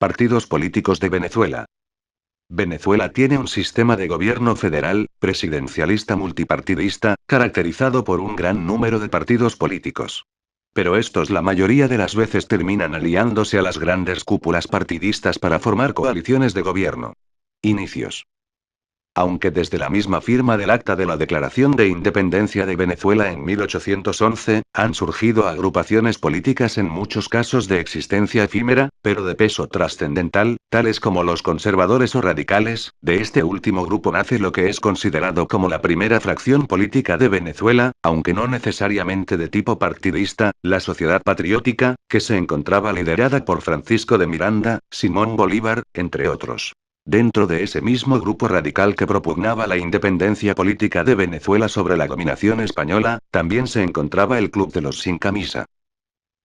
Partidos políticos de Venezuela. Venezuela tiene un sistema de gobierno federal, presidencialista multipartidista, caracterizado por un gran número de partidos políticos. Pero estos la mayoría de las veces terminan aliándose a las grandes cúpulas partidistas para formar coaliciones de gobierno. Inicios. Aunque desde la misma firma del Acta de la Declaración de Independencia de Venezuela en 1811, han surgido agrupaciones políticas en muchos casos de existencia efímera, pero de peso trascendental, tales como los conservadores o radicales. De este último grupo nace lo que es considerado como la primera fracción política de Venezuela, aunque no necesariamente de tipo partidista, la Sociedad Patriótica, que se encontraba liderada por Francisco de Miranda, Simón Bolívar, entre otros. Dentro de ese mismo grupo radical que propugnaba la independencia política de Venezuela sobre la dominación española, también se encontraba el Club de los Sin Camisa.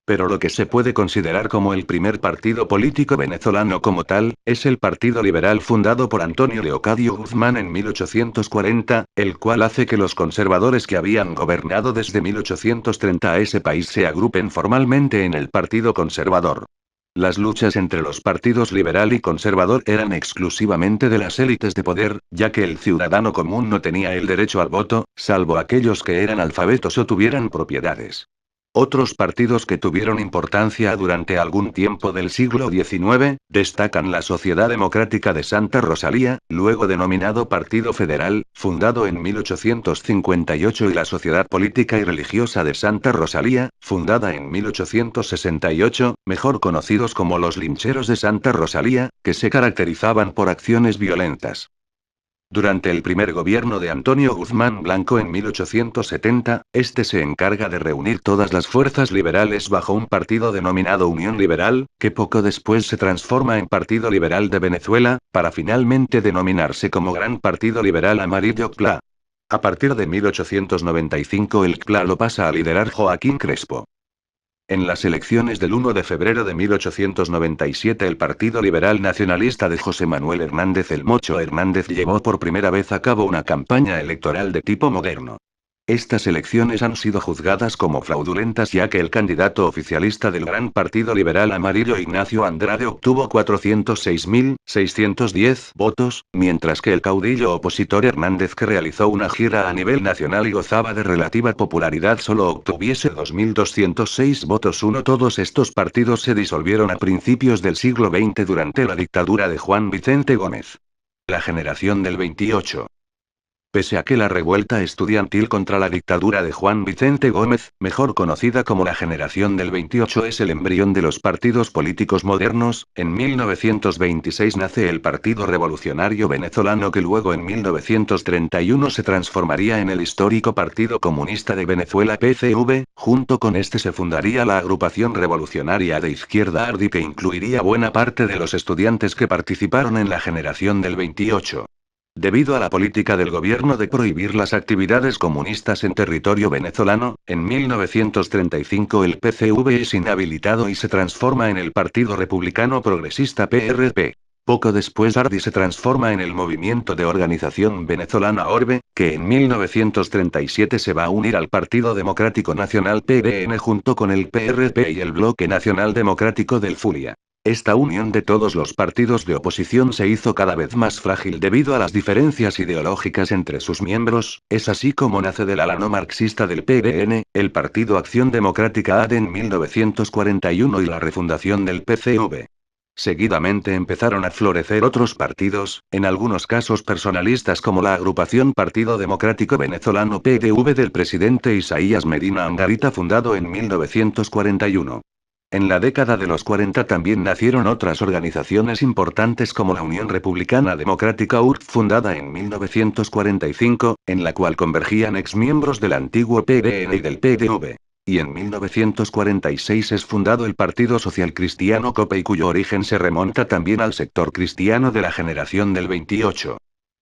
Pero lo que se puede considerar como el primer partido político venezolano como tal, es el Partido Liberal fundado por Antonio Leocadio Guzmán en 1840, el cual hace que los conservadores que habían gobernado desde 1830 a ese país se agrupen formalmente en el Partido Conservador. Las luchas entre los partidos liberal y conservador eran exclusivamente de las élites de poder, ya que el ciudadano común no tenía el derecho al voto, salvo aquellos que eran alfabetos o tuvieran propiedades. Otros partidos que tuvieron importancia durante algún tiempo del siglo XIX, destacan la Sociedad Democrática de Santa Rosalía, luego denominado Partido Federal, fundado en 1858 y la Sociedad Política y Religiosa de Santa Rosalía, fundada en 1868, mejor conocidos como los Lincheros de Santa Rosalía, que se caracterizaban por acciones violentas. Durante el primer gobierno de Antonio Guzmán Blanco en 1870, este se encarga de reunir todas las fuerzas liberales bajo un partido denominado Unión Liberal, que poco después se transforma en Partido Liberal de Venezuela, para finalmente denominarse como Gran Partido Liberal Amarillo CLA. A partir de 1895 el CLA lo pasa a liderar Joaquín Crespo. En las elecciones del 1 de febrero de 1897 el Partido Liberal Nacionalista de José Manuel Hernández el Mocho Hernández llevó por primera vez a cabo una campaña electoral de tipo moderno. Estas elecciones han sido juzgadas como fraudulentas ya que el candidato oficialista del Gran Partido Liberal Amarillo Ignacio Andrade obtuvo 406.610 votos, mientras que el caudillo opositor Hernández, que realizó una gira a nivel nacional y gozaba de relativa popularidad, solo obtuviese 2.206 votos. Todos estos partidos se disolvieron a principios del siglo XX durante la dictadura de Juan Vicente Gómez. La generación del 28. Pese a que la revuelta estudiantil contra la dictadura de Juan Vicente Gómez, mejor conocida como la generación del 28, es el embrión de los partidos políticos modernos, en 1926 nace el Partido Revolucionario Venezolano, que luego en 1931 se transformaría en el histórico Partido Comunista de Venezuela PCV, junto con este se fundaría la Agrupación Revolucionaria de Izquierda ARDI, que incluiría buena parte de los estudiantes que participaron en la generación del 28. Debido a la política del gobierno de prohibir las actividades comunistas en territorio venezolano, en 1935 el PCV es inhabilitado y se transforma en el Partido Republicano Progresista PRP. Poco después ARDI se transforma en el Movimiento de Organización Venezolana ORBE, que en 1937 se va a unir al Partido Democrático Nacional PDN junto con el PRP y el Bloque Nacional Democrático del Zulia. Esta unión de todos los partidos de oposición se hizo cada vez más frágil debido a las diferencias ideológicas entre sus miembros, es así como nace del ala no marxista del PDN, el Partido Acción Democrática AD en 1941 y la refundación del PCV. Seguidamente empezaron a florecer otros partidos, en algunos casos personalistas, como la agrupación Partido Democrático Venezolano PDV del presidente Isaías Medina Angarita, fundado en 1941. En la década de los 40 también nacieron otras organizaciones importantes como la Unión Republicana Democrática URD, fundada en 1945, en la cual convergían exmiembros del antiguo PDN y del PDV. Y en 1946 es fundado el Partido Social Cristiano COPE, y cuyo origen se remonta también al sector cristiano de la generación del 28.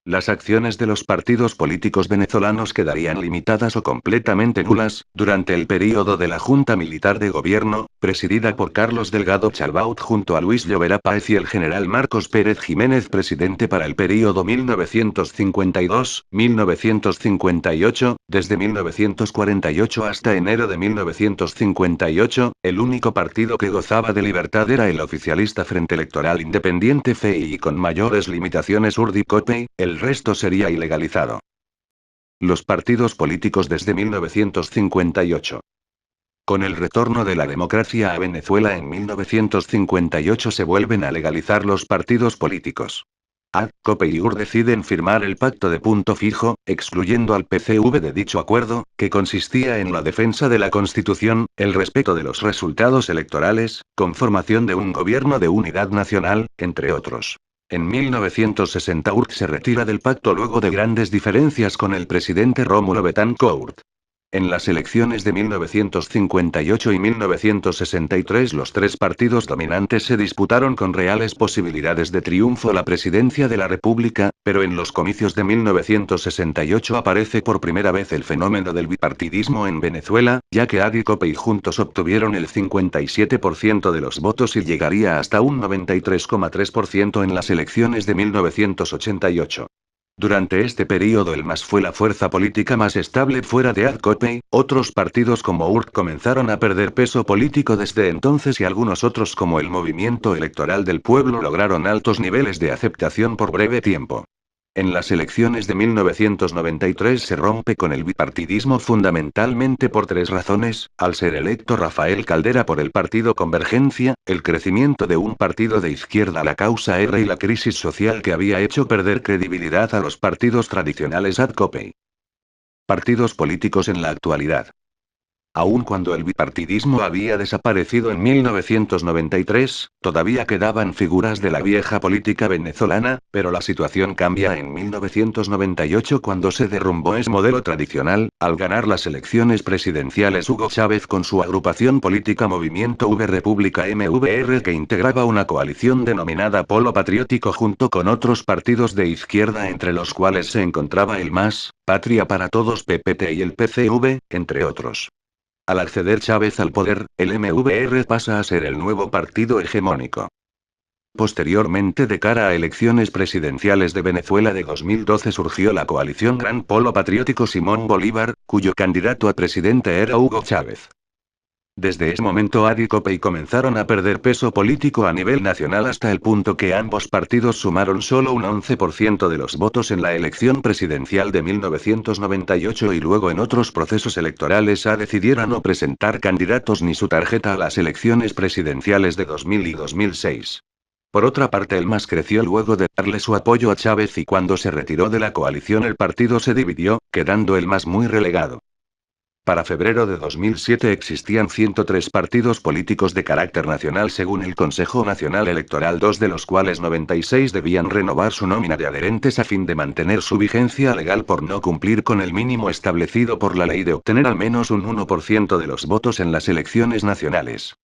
Las acciones de los partidos políticos venezolanos quedarían limitadas o completamente nulas, durante el período de la Junta Militar de Gobierno, presidida por Carlos Delgado Chalbaut junto a Luis Llovera Páez y el general Marcos Pérez Jiménez, presidente para el período 1952-1958, desde 1948 hasta enero de 1958, el único partido que gozaba de libertad era el oficialista Frente Electoral Independiente FEI y con mayores limitaciones URDI-COPEI, el resto sería ilegalizado. Los partidos políticos desde 1958. Con el retorno de la democracia a Venezuela en 1958 se vuelven a legalizar los partidos políticos. AD, COPEI y UR deciden firmar el pacto de punto fijo, excluyendo al PCV de dicho acuerdo, que consistía en la defensa de la Constitución, el respeto de los resultados electorales, conformación de un gobierno de unidad nacional, entre otros. En 1960 URT se retira del pacto luego de grandes diferencias con el presidente Rómulo Betancourt. En las elecciones de 1958 y 1963 los tres partidos dominantes se disputaron con reales posibilidades de triunfo la presidencia de la República, pero en los comicios de 1968 aparece por primera vez el fenómeno del bipartidismo en Venezuela, ya que AD y COPEI juntos obtuvieron el 57% de los votos y llegaría hasta un 93,3% en las elecciones de 1988. Durante este período el MAS fue la fuerza política más estable fuera de AD-COPEI, otros partidos como URT comenzaron a perder peso político desde entonces y algunos otros como el Movimiento Electoral del Pueblo lograron altos niveles de aceptación por breve tiempo. En las elecciones de 1993 se rompe con el bipartidismo fundamentalmente por tres razones: al ser electo Rafael Caldera por el partido Convergencia, el crecimiento de un partido de izquierda La Causa R y la crisis social que había hecho perder credibilidad a los partidos tradicionales AD-COPEI. Partidos políticos en la actualidad. Aun cuando el bipartidismo había desaparecido en 1993, todavía quedaban figuras de la vieja política venezolana, pero la situación cambia en 1998 cuando se derrumbó ese modelo tradicional, al ganar las elecciones presidenciales Hugo Chávez con su agrupación política Movimiento V República MVR, que integraba una coalición denominada Polo Patriótico junto con otros partidos de izquierda entre los cuales se encontraba el MAS, Patria para Todos PPT y el PCV, entre otros. Al acceder Chávez al poder, el MVR pasa a ser el nuevo partido hegemónico. Posteriormente, de cara a elecciones presidenciales de Venezuela de 2012, surgió la coalición Gran Polo Patriótico Simón Bolívar, cuyo candidato a presidente era Hugo Chávez. Desde ese momento AD y COPEI comenzaron a perder peso político a nivel nacional hasta el punto que ambos partidos sumaron solo un 11% de los votos en la elección presidencial de 1998 y luego en otros procesos electorales decidieron no presentar candidatos ni su tarjeta a las elecciones presidenciales de 2000 y 2006. Por otra parte, el MAS creció luego de darle su apoyo a Chávez y cuando se retiró de la coalición el partido se dividió, quedando el MAS muy relegado. Para febrero de 2007 existían 103 partidos políticos de carácter nacional según el Consejo Nacional Electoral, dos de los cuales 96 debían renovar su nómina de adherentes a fin de mantener su vigencia legal por no cumplir con el mínimo establecido por la ley de obtener al menos un 1% de los votos en las elecciones nacionales.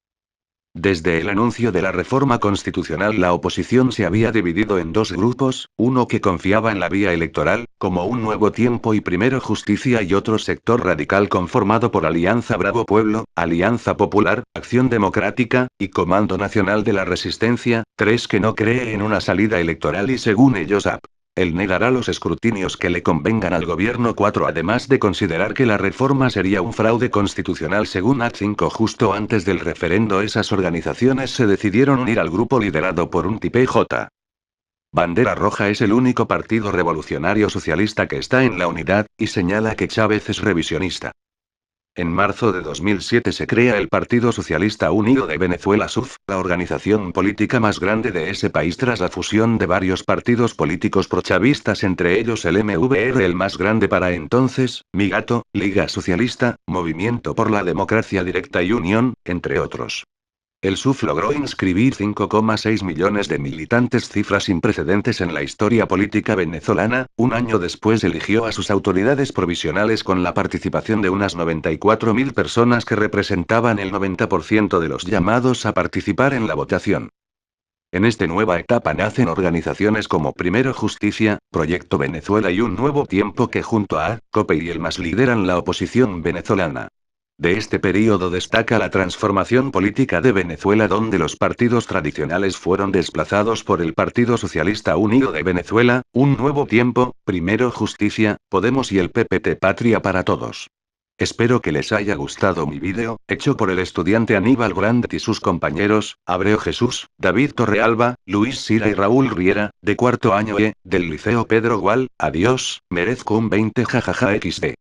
Desde el anuncio de la reforma constitucional la oposición se había dividido en dos grupos, uno que confiaba en la vía electoral, como Un Nuevo Tiempo y Primero Justicia, y otro sector radical conformado por Alianza Bravo Pueblo, Alianza Popular, Acción Democrática, y Comando Nacional de la Resistencia, tres que no cree en una salida electoral y según ellos él negará los escrutinios que le convengan al gobierno 4, además de considerar que la reforma sería un fraude constitucional según AD5. Justo antes del referendo esas organizaciones se decidieron unir al grupo liderado por un TPJ. Bandera Roja es el único partido revolucionario socialista que está en la unidad, y señala que Chávez es revisionista. En marzo de 2007 se crea el Partido Socialista Unido de Venezuela SUV, la organización política más grande de ese país tras la fusión de varios partidos políticos prochavistas, entre ellos el MVR, el más grande para entonces, Migato, Liga Socialista, Movimiento por la Democracia Directa y Unión, entre otros. El SUV logró inscribir 5,6 millones de militantes, cifra sin precedentes en la historia política venezolana. Un año después eligió a sus autoridades provisionales con la participación de unas 94.000 personas que representaban el 90% de los llamados a participar en la votación. En esta nueva etapa nacen organizaciones como Primero Justicia, Proyecto Venezuela y Un Nuevo Tiempo que junto a COPE y el MAS lideran la oposición venezolana. De este período destaca la transformación política de Venezuela donde los partidos tradicionales fueron desplazados por el Partido Socialista Unido de Venezuela, Un Nuevo Tiempo, Primero Justicia, Podemos y el PPT Patria para Todos. Espero que les haya gustado mi vídeo, hecho por el estudiante Aníbal Grandet y sus compañeros, Abreu Jesús, David Torrealba, Luis Sira y Raúl Riera, de cuarto año E, del Liceo Pedro Gual. Adiós, merezco un 20 jajaja XD.